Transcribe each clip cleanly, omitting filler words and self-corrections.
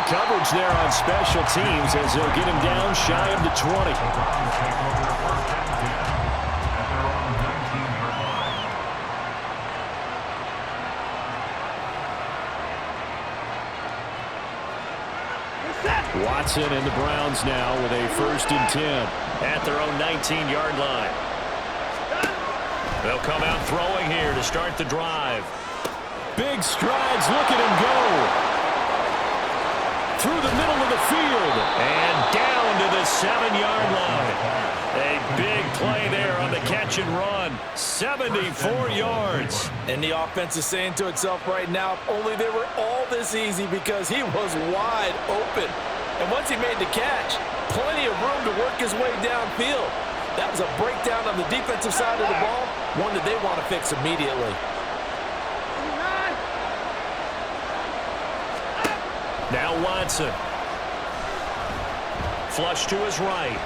coverage there on special teams as they'll get him down shy of the 20. Watson and the Browns now with a 1st and 10 at their own 19-yard line. They'll come out throwing here to start the drive. Big strides. Look at him go. Through the middle of the field and down to the 7-yard line. A big play there on the catch and run. 74 yards. And the offense is saying to itself right now, if only they were all this easy, because he was wide open. And once he made the catch, plenty of room to work his way downfield. That was a breakdown on the defensive side of the ball, one that they want to fix immediately. Now Watson. Flush to his right.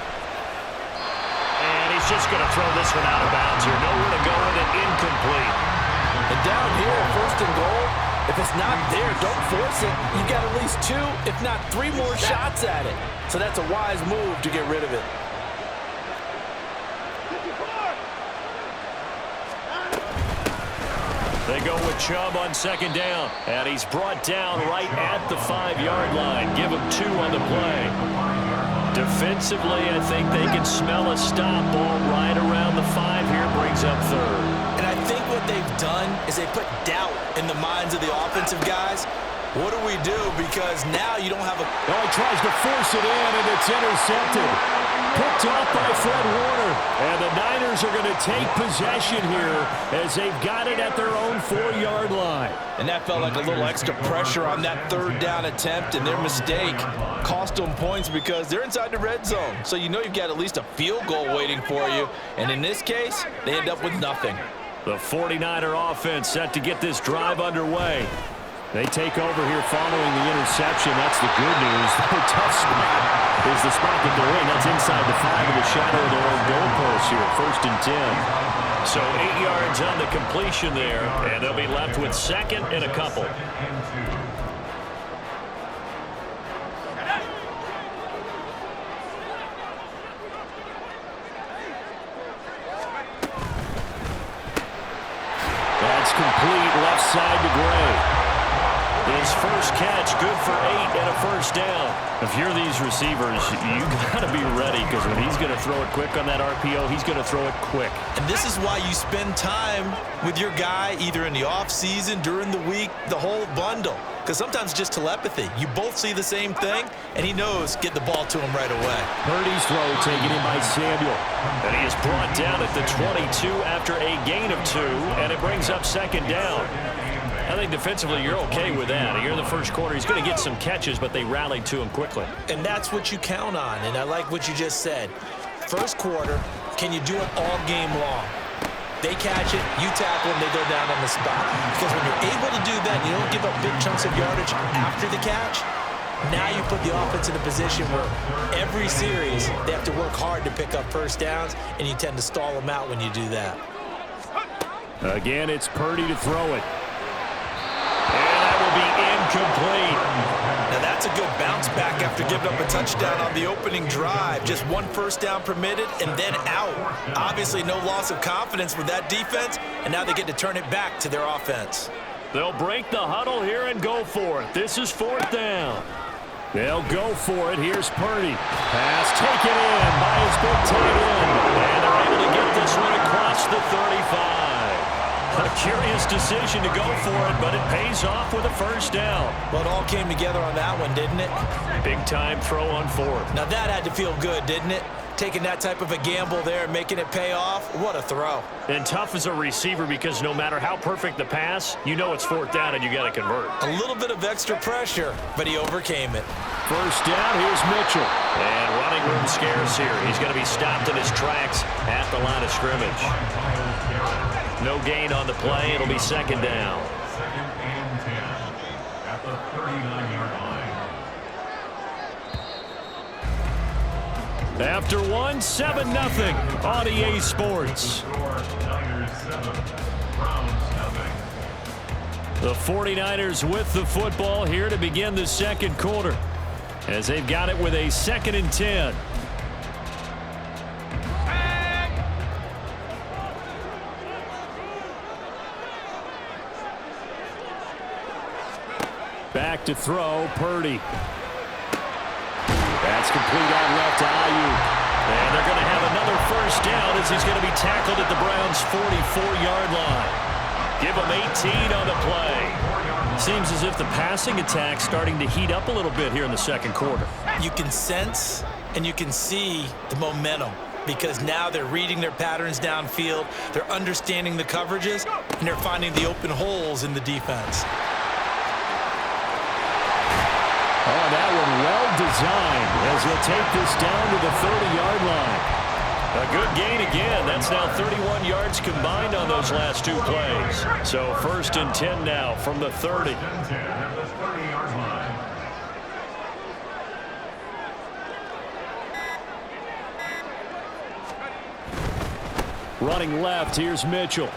And he's just going to throw this one out of bounds here. Nowhere to go with it, incomplete. And down here, 1st and goal, if it's not there, don't force it. You've got at least 2, if not 3 more shots at it. So that's a wise move to get rid of it. They go with Chubb on 2nd down. And he's brought down right at the 5-yard line. Give him 2 on the play. Defensively, I think they can smell a stop. Ball right around the 5 here, brings up 3rd. And I think what they've done is they put doubt in the minds of the offensive guys. What do we do? Because now you don't have a... Oh, he tries to force it in, and it's intercepted. Picked off by Fred Warner. And the Niners are going to take possession here as they've got it at their own 4-yard line. And that felt like a little extra pressure on that 3rd down attempt, and their mistake cost them points because they're inside the red zone. So you know you've got at least a field goal waiting for you. And in this case, they end up with nothing. The 49er offense set to get this drive underway. They take over here following the interception. That's the good news. The tough spot is the spot that they're in. That's inside the 5 in the shadow of their own goalpost here. 1st and 10. So 8 yards on the completion there, and they'll be left with 2nd and a couple. That's complete left side to Gray. His first catch, good for 8 and a 1st down. If you're these receivers, you got to be ready, because when he's going to throw it quick on that RPO, he's going to throw it quick. And this is why you spend time with your guy either in the offseason, during the week, the whole bundle. Because sometimes it's just telepathy. You both see the same thing, and he knows get the ball to him right away. Purdy's throw taken in by Samuel. And he is brought down at the 22 after a gain of 2, and it brings up 2nd down. I think defensively you're okay with that. Here in the first quarter, he's going to get some catches, but they rallied to him quickly. And that's what you count on, and I like what you just said. First quarter, can you do it all game long? They catch it, you tackle them, they go down on the spot. Because when you're able to do that, you don't give up big chunks of yardage after the catch. Now you put the offense in a position where every series they have to work hard to pick up 1st downs, and you tend to stall them out when you do that. Again, it's Purdy to throw it. And that will be incomplete. Now that's a good bounce back after giving up a touchdown on the opening drive. Just 1 1st down permitted and then out. Obviously no loss of confidence with that defense, and now they get to turn it back to their offense. They'll break the huddle here and go for it. This is 4th down. They'll go for it. Here's Purdy. Pass taken in by his big tight end. And they're able to get this one across the 35. A curious decision to go for it, but it pays off with a 1st down. Well, it all came together on that one, didn't it? Big-time throw on 4th. Now that had to feel good, didn't it? Taking that type of a gamble there and making it pay off. What a throw. And tough as a receiver, because no matter how perfect the pass, you know it's 4th down and you got to convert. A little bit of extra pressure, but he overcame it. 1st down, here's Mitchell. And running room scarce here. He's going to be stopped in his tracks at the line of scrimmage. No gain on the play. It'll be 2nd down. At the 39-yard line. After 1, 7-0 on EA Sports. The 49ers with the football here to begin the second quarter. as they've got it with a 2nd and 10. Back to throw, Purdy. That's complete out left to Ayuk. And they're going to have another first down as he's going to be tackled at the Browns' 44-yard line. Give him 18 on the play. Seems as if the passing attack's starting to heat up a little bit here in the second quarter. You can sense and you can see the momentum because now they're reading their patterns downfield, they're understanding the coverages, and they're finding the open holes in the defense. Oh, that one well designed as he'll take this down to the 30-yard line. A good gain again. That's now 31 yards combined on those last 2 plays. So 1st and 10 now from the 30. Running left, here's Mitchell.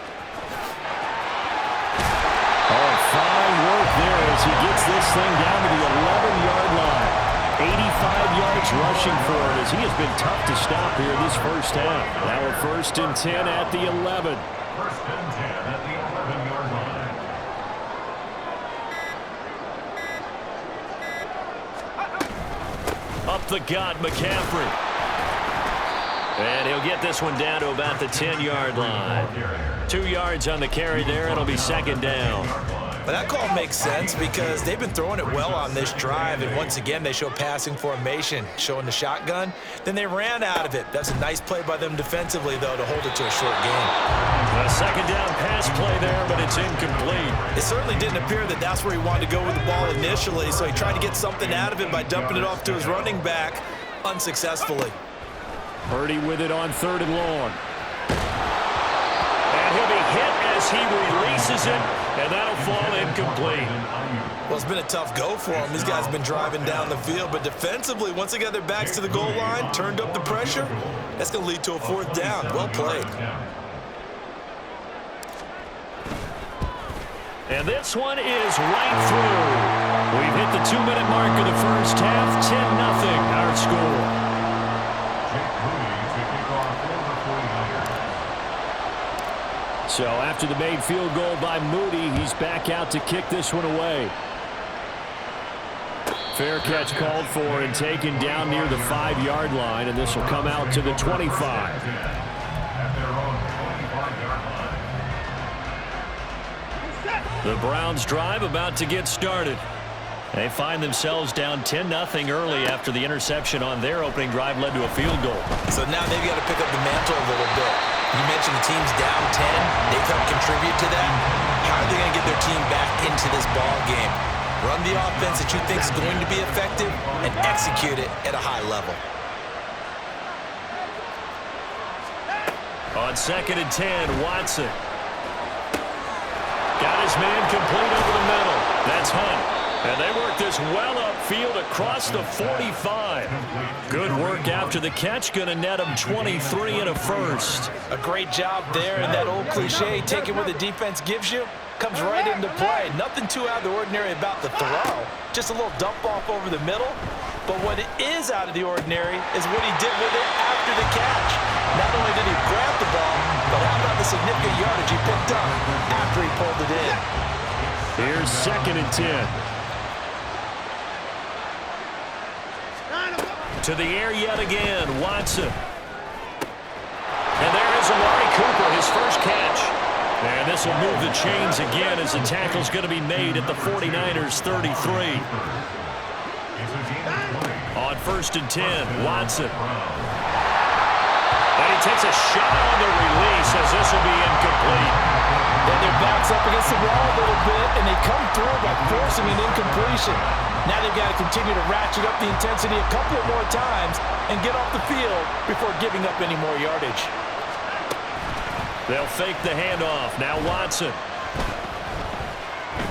Oh, fine work there as he gets this thing down to the 11-yard line. 85 yards rushing for him as he has been tough to stop here this first half. Now a 1st and 10 at the 11. 1st and 10 at the 11-yard line. Up the gut, McCaffrey. And he'll get this one down to about the 10-yard line. 2 yards on the carry there. It'll be 2nd down. But that call makes sense because they've been throwing it well on this drive, and once again they show passing formation, showing the shotgun. Then they ran out of it. That's a nice play by them defensively, though, to hold it to a short game. A 2nd down pass play there, but it's incomplete. It certainly didn't appear that that's where he wanted to go with the ball initially, so he tried to get something out of it by dumping it off to his running back unsuccessfully. Purdy with it on 3rd and long. And he'll be hit as he releases it, and that'll fall incomplete. Well, it's been a tough go for him. These guys have been driving down the field, but defensively, once they got their backs to the goal line, turned up the pressure, that's going to lead to a 4th down. Well played. And this one is right through. We've hit the 2-minute mark of the first half. 10-0 our score. So after the made field goal by Moody, he's back out to kick this one away. Fair catch called for and taken down near the 5-yard line, and this will come out to the 25. The Browns drive about to get started. They find themselves down 10-0 early after the interception on their opening drive led to a field goal. So now they've got to pick up the mantle a little bit. You mentioned the team's down 10. They've helped contribute to that. How are they going to get their team back into this ball game? Run the offense that you think is going to be effective and execute it at a high level. On 2nd and 10, Watson. Got his man complete over the middle. That's Hunt. And they work this well upfield across the 45. Good work after the catch. Going to net them 23 and a first. A great job there, and that old cliche, take it where the defense gives you, comes right into play. Nothing too out of the ordinary about the throw. Just a little dump off over the middle. But what is out of the ordinary is what he did with it after the catch. Not only did he grab the ball, but how about the significant yardage he picked up after he pulled it in. Here's 2nd and 10. To the air yet again, Watson. And there is Amari Cooper, his first catch. And this will move the chains again as the tackle's going to be made at the 49ers' 33. On 1st and 10, Watson. And he takes a shot on the release as this will be incomplete. And their back's up against the wall a little bit, and they come through by forcing an incompletion. Now they've got to continue to ratchet up the intensity a couple of more times and get off the field before giving up any more yardage. They'll fake the handoff. Now Watson.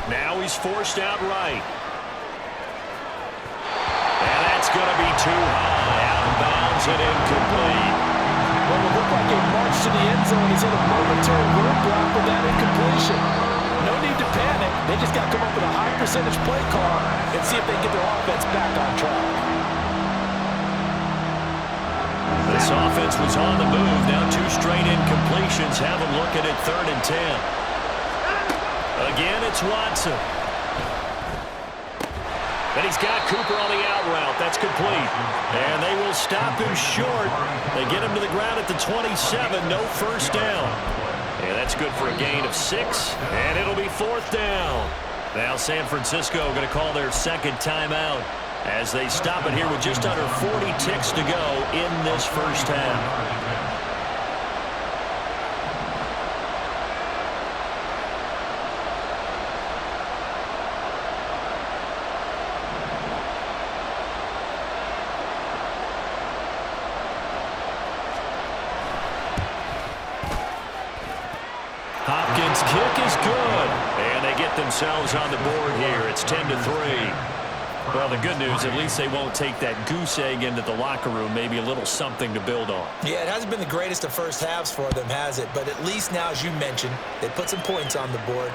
Now he's forced out right. And that's going to be too high. Out of bounds and incomplete. Well, it looked like a march to the end zone. He's in a momentary roadblock with that incompletion. No need to panic. They just got to come up with a high percentage play call and see if they can get their offense back on track. This offense was on the move. Now 2 straight incompletions. Have them looking at 3rd and 10. Again, it's Watson. And he's got Cooper on the out route. That's complete. And they will stop him short. They get him to the ground at the 27. No first down. And that's good for a gain of 6. And it'll be 4th down. Now San Francisco going to call their 2nd timeout as they stop it here with just under 40 ticks to go in this first half. Hopkins' kick is good, and they get themselves on the board here. It's 10-3. Well, the good news, at least they won't take that goose egg into the locker room. Maybe a little something to build on. Yeah, it hasn't been the greatest of first halves for them, has it? But at least now, as you mentioned, they put some points on the board.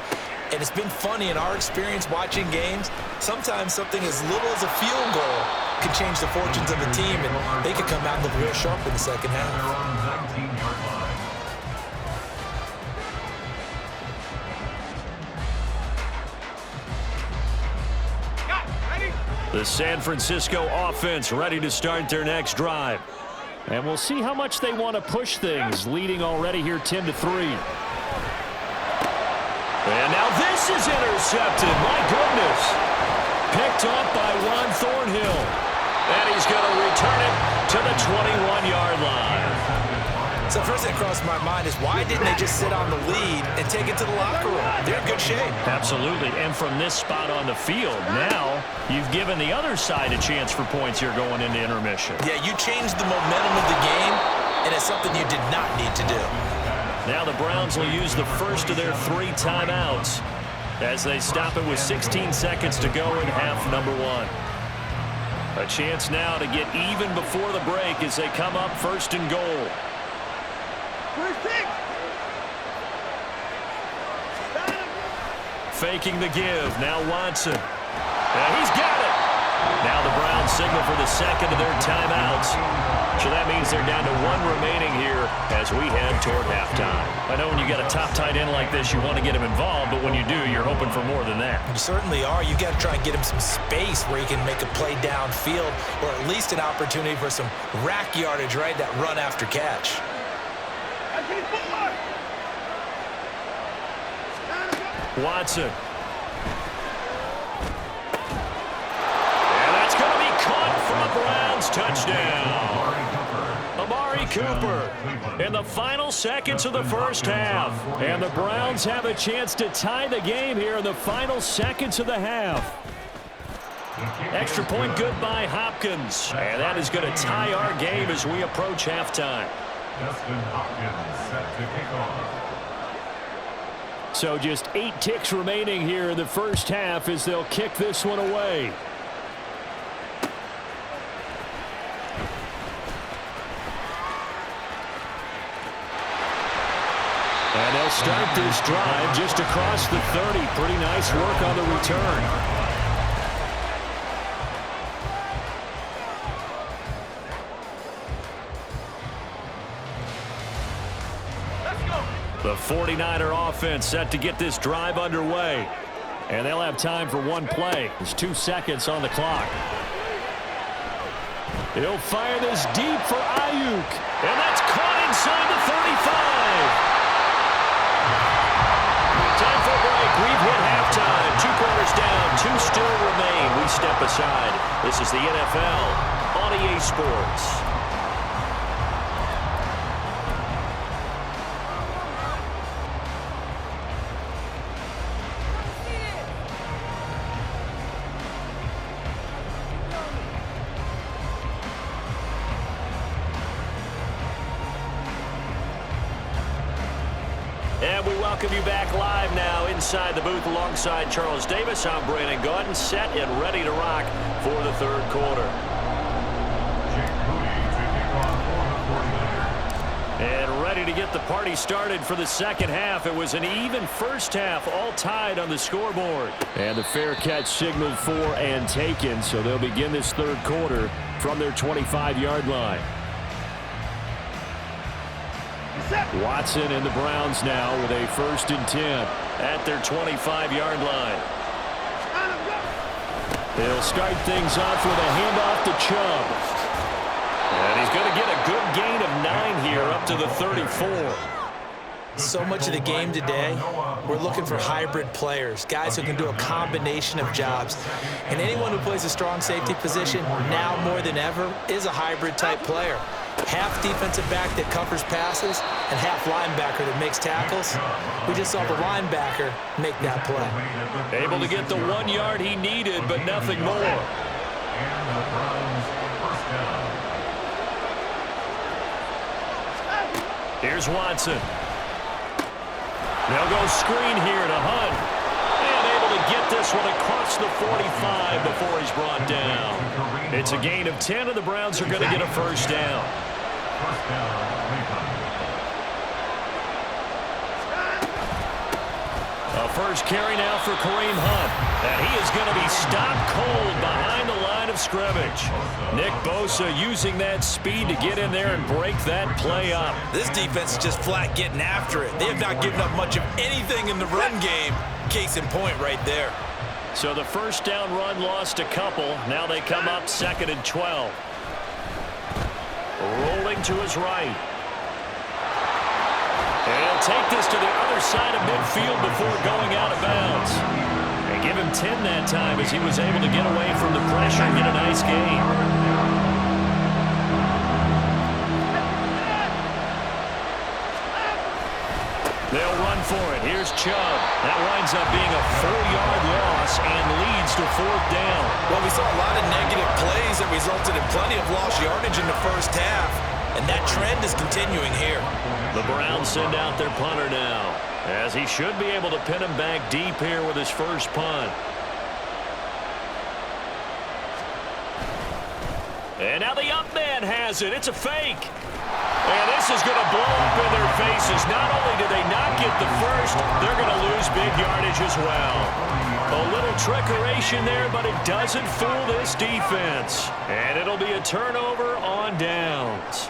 And it's been funny in our experience watching games. Sometimes something as little as a field goal can change the fortunes of a team, and they could come out and look real sharp in the second half. 19-yard line. The San Francisco offense ready to start their next drive. And we'll see how much they want to push things, leading already here 10-3. And now this is intercepted. My goodness. Picked off by Ron Thornhill. And he's going to return it to the 21-yard line. So first thing that crossed my mind is why didn't they just sit on the lead and take it to the locker room? They're in good shape. Absolutely. And from this spot on the field, now you've given the other side a chance for points here going into intermission. Yeah, you changed the momentum of the game, and it's something you did not need to do. Now the Browns will use the first of their 3 timeouts as they stop it with 16 seconds to go in half number 1. A chance now to get even before the break as they come up 1st and goal. Faking the give. Now Watson. And he's got it. Now the Browns signal for the 2nd of their timeouts. So that means they're down to 1 remaining here as we head toward halftime. I know when you get a top tight end like this, you want to get him involved, but when you do, you're hoping for more than that. You certainly are. You've got to try and get him some space where he can make a play downfield, or at least an opportunity for some rack yardage, right? That run after catch. Watson. And that's going to be caught for a Browns touchdown. Amari Cooper in the final seconds of the first half. And the Browns have a chance to tie the game here in the final seconds of the half. Extra point good by Hopkins. And that is going to tie our game as we approach halftime. Justin Hopkins set to kick off. So just 8 ticks remaining here in the first half as they'll kick this one away. And they'll start this drive just across the 30. Pretty nice work on the return. The 49er offense set to get this drive underway. And they'll have time for 1 play. There's 2 seconds on the clock. He'll fire this deep for Ayuk. And that's caught inside the 35. Time for a break. We've hit halftime. 2 quarters down. 2 still remain. We step aside. This is the NFL on EA Sports. And we welcome you back live now inside the booth alongside Charles Davis. I'm Brandon Gaudin, set and ready to rock for the 3rd quarter. Jake Moody to kick off for the 49ers. And ready to get the party started for the second half. It was an even first half, all tied on the scoreboard. And the fair catch signaled for and taken, so they'll begin this third quarter from their 25-yard line. Watson and the Browns now with a 1st and 10 at their 25-yard line. They'll start things off with a handoff to Chubb. And he's going to get a good gain of 9 here up to the 34. So much of the game today, we're looking for hybrid players, guys who can do a combination of jobs. And anyone who plays a strong safety position now more than ever is a hybrid type player. Half defensive back that covers passes and half linebacker that makes tackles. We just saw the linebacker make that play. Able to get the 1 yard he needed, but nothing more. And the Browns first down. Here's Watson. They'll go screen here to Hunt. And able to get this one across the 45 before he's brought down. It's a gain of 10, and the Browns are going to get a first down. First down, A first carry now for Kareem Hunt. And he is going to be stopped cold behind the line of scrimmage. Nick Bosa using that speed to get in there and break that play up. This defense is just flat getting after it. They have not given up much of anything in the run game. Case in point right there. So the first down run lost a couple. Now they come up 2nd and 12. Rolling to his right. And he'll take this to the other side of midfield before going out of bounds. They give him 10 that time as he was able to get away from the pressure and get a nice gain. They'll run for it. Here's Chubb. That winds up being a 4-yard loss and leads to 4th down. Well, we saw a lot of negative plays that resulted in plenty of lost yardage in the first half, and that trend is continuing here. The Browns send out their punter now, as he should be able to pin him back deep here with his first punt. And now the up man has it. It's a fake. And this is going to blow up in their faces. Not only do they not get the first, they're going to lose big yardage as well. A little trickeration there, but it doesn't fool this defense. And it'll be a turnover on downs.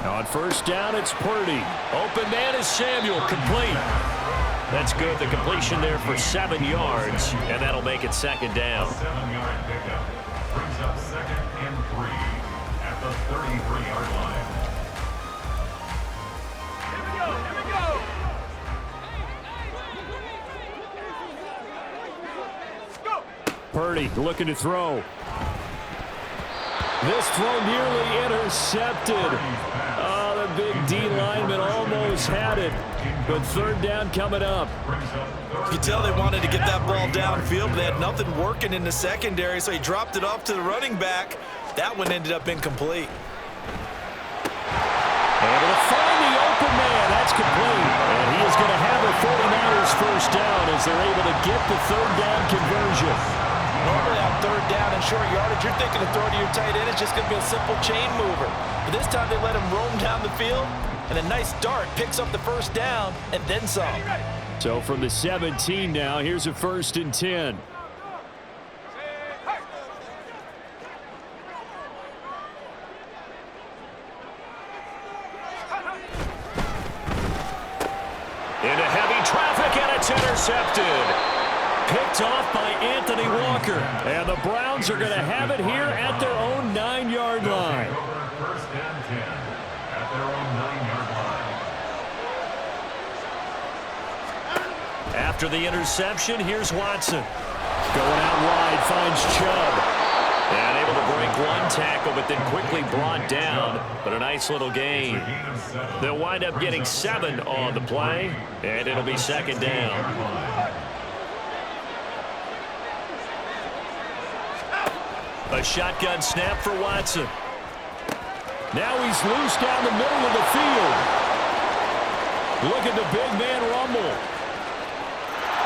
On first down, it's Purdy. Open man is Samuel, complete. That's good. The completion there for 7 yards, and that'll make it 2nd down. 7-yard pickup brings up 2nd and 3 at the 33-yard line. Purdy looking to throw. This throw nearly intercepted. Oh, the big D lineman almost had it. But 3rd down coming up. You can tell they wanted to get that ball downfield, but they had nothing working in the secondary, so he dropped it off to the running back. That one ended up incomplete. Able to find the open man. That's complete. And he is going to have a 49ers first down as they're able to get the 3rd down conversion. Normally on 3rd down and short yardage, you're thinking of throwing to your tight end. It's just going to be a simple chain mover. But this time they let him roam down the field, and a nice dart picks up the first down and then some. So from the 17 now, here's a 1st and 10. Into heavy traffic, and it's intercepted. Picked off by Anthony Walker. And the Browns are going to have it here at their own 9-yard line. First and 10 at their own 9-yard line. After the interception, here's Watson. Going out wide, finds Chubb. And able to break one tackle, but then quickly brought down. But a nice little gain. They'll wind up getting 7 on the play, and it'll be 2nd down. A shotgun snap for Watson. Now he's loose down the middle of the field. Look at the big man rumble.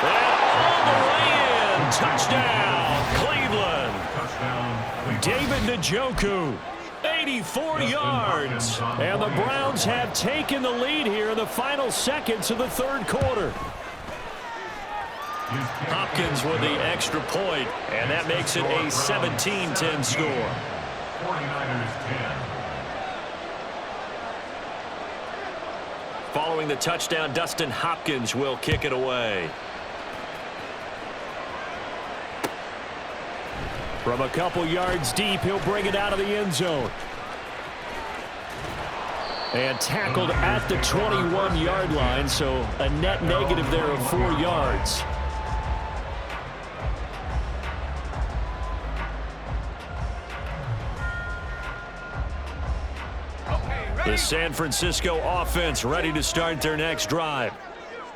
And all the way in. Touchdown, Cleveland. Touchdown, Cleveland. David Njoku. A 94 yards. And the Browns have taken the lead here in the final seconds of the third quarter. Hopkins with the extra point, and that makes it a 17-10 score. 49ers 10. Following the touchdown, Dustin Hopkins will kick it away. From a couple yards deep, he'll bring it out of the end zone. And tackled at the 21-yard line, so a net negative there of 4 yards. The San Francisco offense ready to start their next drive.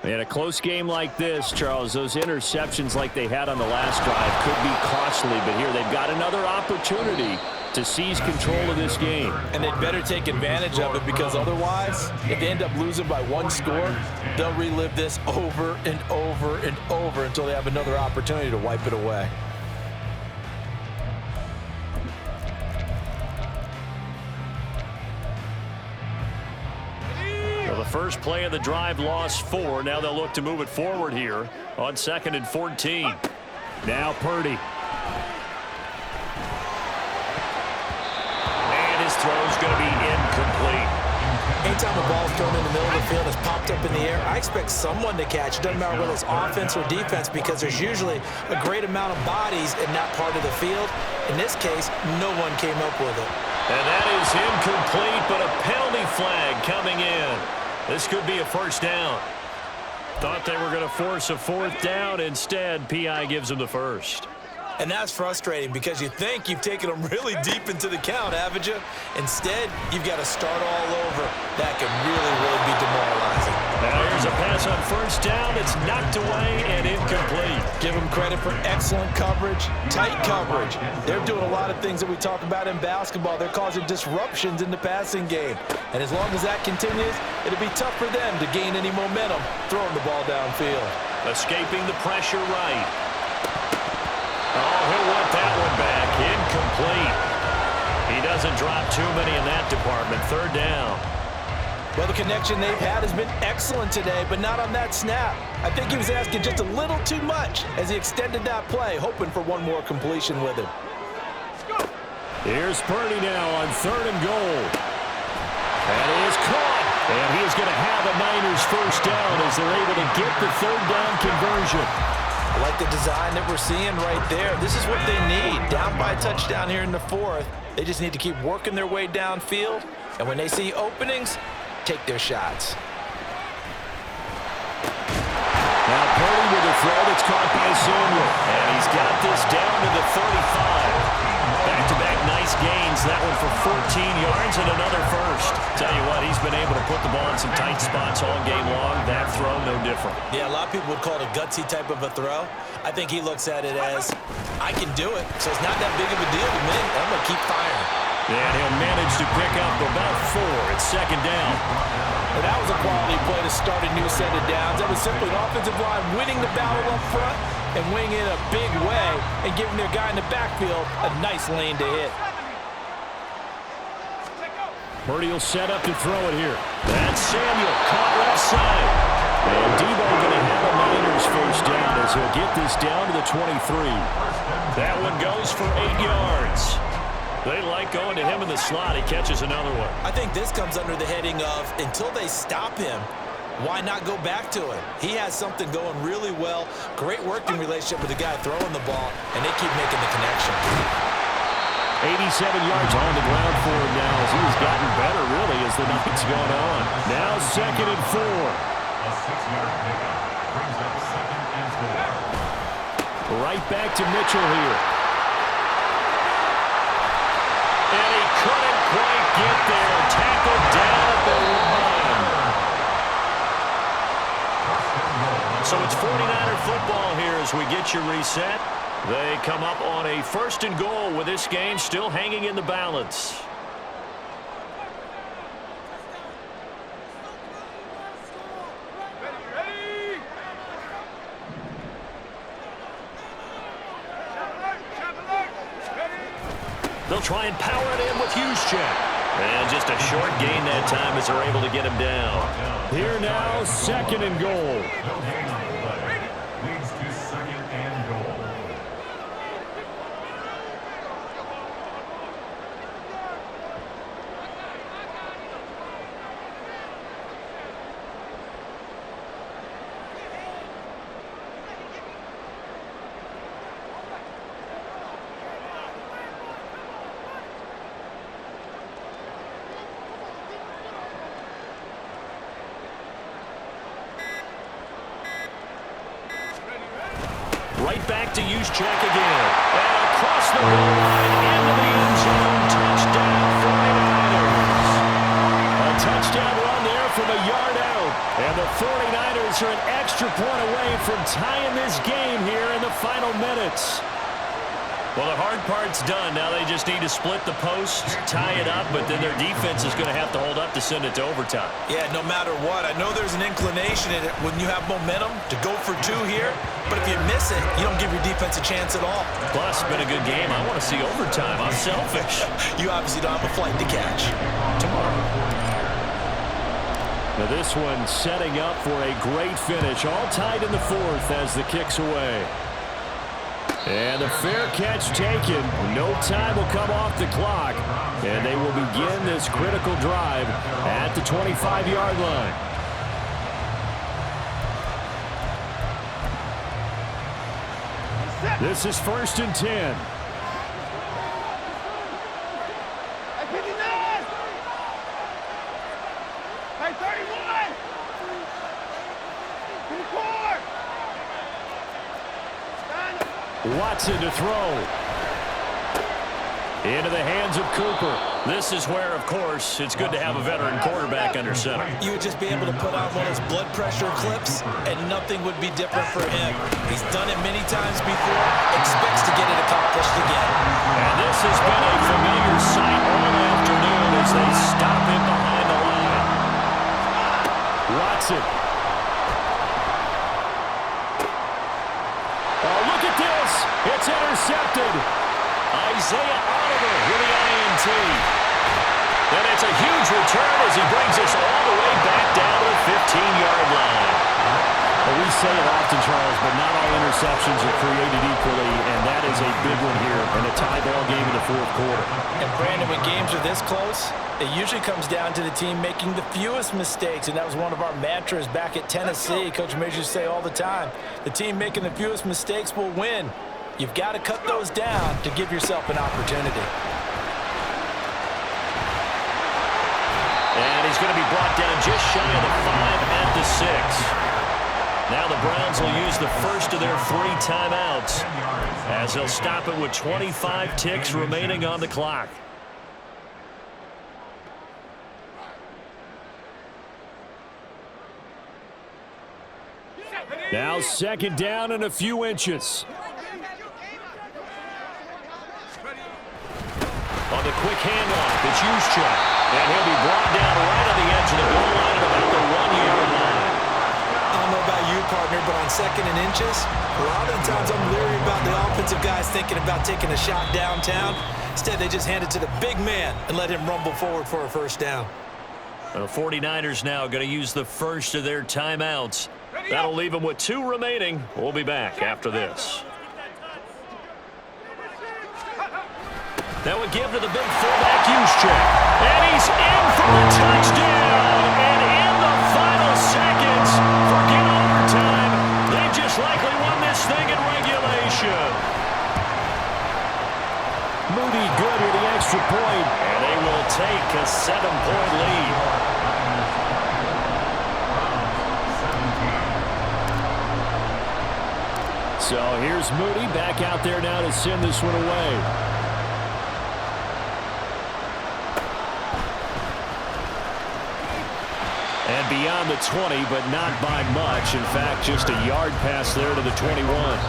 In a close game like this, Charles, those interceptions like they had on the last drive could be costly, but here they've got another opportunity to seize control of this game. And they'd better take advantage of it, because otherwise, if they end up losing by 1 score, they'll relive this over and over and over until they have another opportunity to wipe it away. The first play of the drive lost 4. Now they'll look to move it forward here on 2nd and 14. Now Purdy. And his throw's going to be incomplete. Anytime a ball's thrown in the middle of the field, it's popped up in the air, I expect someone to catch. It doesn't matter whether it's offense or defense, because there's usually a great amount of bodies in that part of the field. In this case, no one came up with it. And that is incomplete, but a penalty flag coming in. This could be a first down. Thought they were going to force a 4th down. Instead, P.I. gives them the first. And that's frustrating, because you think you've taken them really deep into the count, haven't you? Instead, you've got to start all over. That can really, really be demoralizing. Now here's a pass on first down. It's knocked away and incomplete. Give them credit for excellent coverage, tight coverage. They're doing a lot of things that we talk about in basketball. They're causing disruptions in the passing game. And as long as that continues, it'll be tough for them to gain any momentum throwing the ball downfield. Escaping the pressure right. Oh, he'll want that one back. Incomplete. He doesn't drop too many in that department. 3rd down. Well, the connection they've had has been excellent today, but not on that snap. I think he was asking just a little too much as he extended that play, hoping for one more completion with it. Here's Purdy now on 3rd and goal. That is caught. And he's going to have a Niners first down as they're able to get the 3rd down conversion. I like the design that we're seeing right there. This is what they need. Down by a touchdown here in the 4th. They just need to keep working their way downfield. And when they see openings, take their shots. Now Purdy with a throw that's caught by Samuel. And he's got this down to the 35. Back-to-back nice gains. That one for 14 yards and another first. Tell you what, he's been able to put the ball in some tight spots all game long. That throw, no different. Yeah, a lot of people would call it a gutsy type of a throw. I think he looks at it as, I can do it, so it's not that big of a deal to me. I'm going to keep firing. And he'll manage to pick up about 4. It's 2nd down. Well, that was a quality play to start a new set of downs. That was simply an offensive line winning the battle up front and winning it a big way and giving their guy in the backfield a nice lane to hit. Purdy will set up to throw it here. That's Samuel, caught left side. And Debo going to have a Niners first down as he'll get this down to the 23. That one goes for 8 yards. They like going to him in the slot. He catches another one. I think this comes under the heading of, until they stop him, why not go back to him? He has something going really well. Great working relationship with the guy throwing the ball, and they keep making the connection. 87 yards on the ground for him now as he's gotten better, really, as the night's gone on. Now 2nd and 4. A 6-yard pickup brings up 2nd and 4. Right back to Mitchell here. And he couldn't quite get there. Tackled down at the 1. So it's 49er football here as we get you reset. They come up on a 1st and goal with this game still hanging in the balance. They'll try and power it in with Juszczyk. And just a short gain that time as they're able to get him down. Here now, 2nd and goal. No gain on the play. Leads to 2nd and goal. Right back to Juszczyk again. And across the goal line into the end zone. Touchdown, 49ers. A touchdown run there from a yard out. And the 49ers are an extra point away from tying this game here in the final minutes. Well, the hard part's done. Now they just need to split the post, tie it up, but then their defense is going to have to hold up to send it to overtime. Yeah, no matter what. I know there's an inclination in it when you have momentum to go for 2 here, but if you miss it, you don't give your defense a chance at all. Plus, it's been a good game. I want to see overtime. I'm selfish. You obviously don't have a flight to catch. Tomorrow. Now this one setting up for a great finish. All tied in the 4th as the kick's away. And the fair catch taken. No time will come off the clock. And they will begin this critical drive at the 25-yard line. This is 1st and 10. Watson to throw. Into the hands of Cooper. This is where, of course, it's good to have a veteran quarterback under center. You would just be able to put on one of those blood pressure clips, and nothing would be different for him. He's done it many times before, expects to get it accomplished again. And this has been a familiar sight all afternoon as they stop him behind the line. Watson. Oh, look at this. It's intercepted. Isaiah Oliver with the INT. And it's a huge return as he brings us all the way back down to the 15-yard line. Well, we say it often, Charles, but not all interceptions are created equally, and that is a big one here in a tie ball game in the 4th quarter. And, Brandon, when games are this close, it usually comes down to the team making the fewest mistakes, and that was one of our mantras back at Tennessee. Coach Majors used to say all the time, the team making the fewest mistakes will win. You've got to cut those down to give yourself an opportunity. And he's going to be brought down just shy of the 5 at the 6. Now the Browns will use the first of their 3 timeouts as they'll stop it with 25 ticks remaining on the clock. Now 2nd down and a few inches. On the quick handoff, it's Juszczyk. And he'll be brought down right on the edge of the goal line at about the 1-yard line. I don't know about you, partner, but on 2nd and inches, a lot of the times I'm leery about the offensive guys thinking about taking a shot downtown. Instead, they just hand it to the big man and let him rumble forward for a 1st down. The 49ers now going to use the first of their timeouts. That'll leave them with 2 remaining. We'll be back after this. That would give to the big fullback, Juszczyk. And he's in for the touchdown. And in the final seconds, forget overtime. They just likely won this thing in regulation. Moody good with the extra point. And they will take a 7-point lead. So here's Moody back out there now to send this one away. And beyond the 20, but not by much. In fact, just a yard pass there to the 21.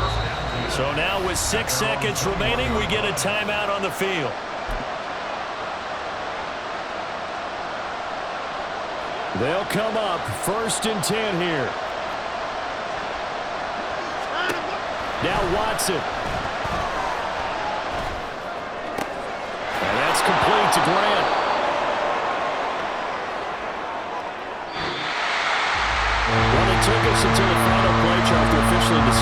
So now with 6 seconds remaining, we get a timeout on the field. They'll come up 1st and 10 here. Now Watson. it to Grant. Well, it took us until the final play chart to officially decide.